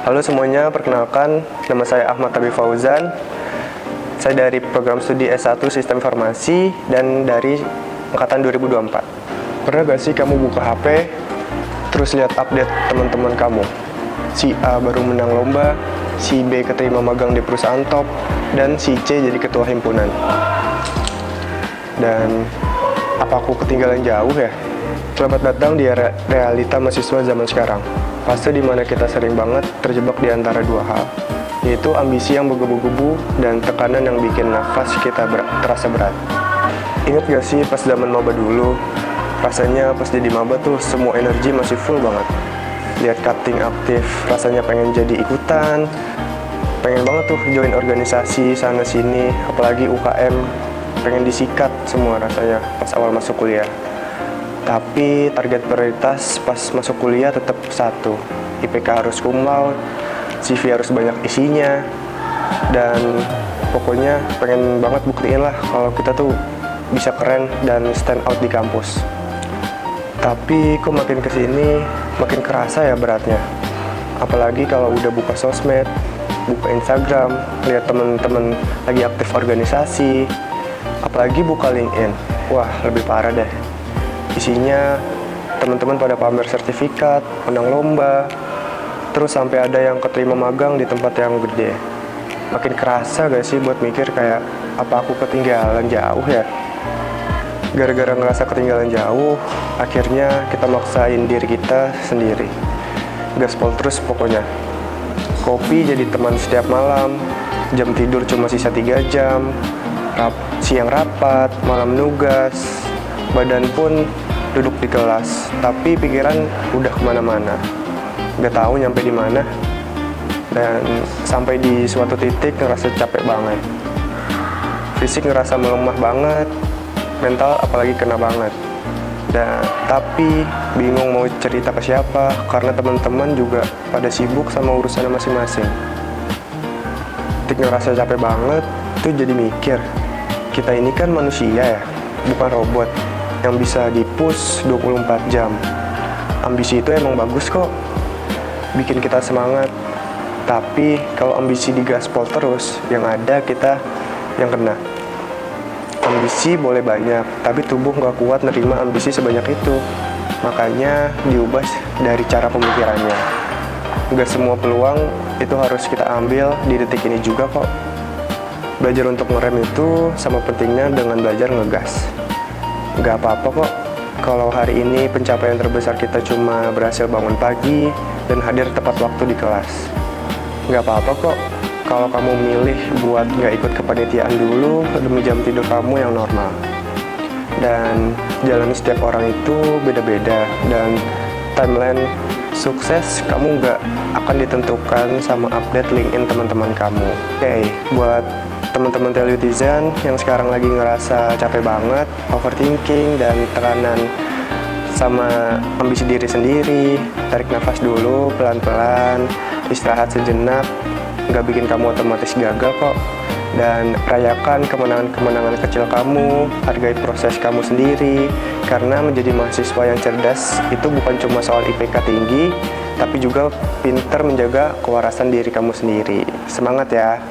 Halo semuanya, perkenalkan nama saya Ahmad Tabi Fauzan. Saya dari program studi S1 Sistem Informasi dan dari angkatan 2024. Pernah gak sih kamu buka HP, terus lihat update teman-teman kamu? Si A baru menang lomba, si B keterima magang di perusahaan top, dan si C jadi ketua himpunan. Dan apa aku ketinggalan jauh ya? Selamat datang di realita mahasiswa zaman sekarang. Fase dimana kita sering banget terjebak di antara dua hal, yaitu ambisi yang menggebu-gebu dan tekanan yang bikin nafas kita terasa berat. Ingat gak sih pas zaman maba dulu? Rasanya pas jadi maba tuh semua energi masih full banget. Lihat cutting aktif, rasanya pengen jadi ikutan, pengen banget tuh join organisasi sana-sini, apalagi UKM, pengen disikat semua rasanya pas awal masuk kuliah. Tapi target prioritas pas masuk kuliah tetap satu, IPK harus cum laude, CV harus banyak isinya, dan pokoknya pengen banget buktiin lah kalau kita tuh bisa keren dan stand out di kampus. Tapi kok makin kesini makin kerasa ya beratnya. Apalagi kalau udah buka sosmed, buka Instagram, lihat temen-temen lagi aktif organisasi, apalagi buka LinkedIn, wah lebih parah deh. Isinya teman-teman pada pamer sertifikat, menang lomba, terus sampai ada yang keterima magang di tempat yang gede. Makin kerasa gak sih buat mikir kayak, apa aku ketinggalan jauh ya? Gara-gara ngerasa ketinggalan jauh, akhirnya kita maksain diri kita sendiri. Gaspol terus pokoknya. Kopi jadi teman setiap malam, jam tidur cuma sisa 3 jam, siang rapat, malam nugas, badan pun duduk di kelas, tapi pikiran udah kemana-mana, gak tahu nyampe di mana, dan sampai di suatu titik ngerasa capek banget, fisik ngerasa melemah banget, mental apalagi kena banget, dan tapi bingung mau cerita ke siapa karena teman-teman juga pada sibuk sama urusannya masing-masing. Titik ngerasa capek banget tuh jadi mikir, kita ini kan manusia ya, bukan robot yang bisa di-push 24 jam. Ambisi itu emang bagus kok, bikin kita semangat. Tapi kalau ambisi digaspol terus, yang ada kita yang kena. Ambisi boleh banyak, tapi tubuh nggak kuat nerima ambisi sebanyak itu. Makanya diubah dari cara pemikirannya. Nggak semua peluang itu harus kita ambil di detik ini juga kok. Belajar untuk ngerem itu sama pentingnya dengan belajar ngegas. Gak apa-apa kok kalau hari ini pencapaian terbesar kita cuma berhasil bangun pagi dan hadir tepat waktu di kelas. Gak apa-apa kok kalau kamu milih buat gak ikut kepanitiaan dulu demi jam tidur kamu yang normal. Dan jalan setiap orang itu beda-beda, dan timeline sukses kamu gak akan ditentukan sama update LinkedIn teman-teman kamu. Oke, buat teman-teman telutizen yang sekarang lagi ngerasa capek banget, overthinking dan tekanan sama ambisi diri sendiri, tarik nafas dulu pelan-pelan, istirahat sejenak, nggak bikin kamu otomatis gagal kok. Dan rayakan kemenangan-kemenangan kecil kamu, hargai proses kamu sendiri, karena menjadi mahasiswa yang cerdas itu bukan cuma soal IPK tinggi, tapi juga pintar menjaga kewarasan diri kamu sendiri. Semangat ya!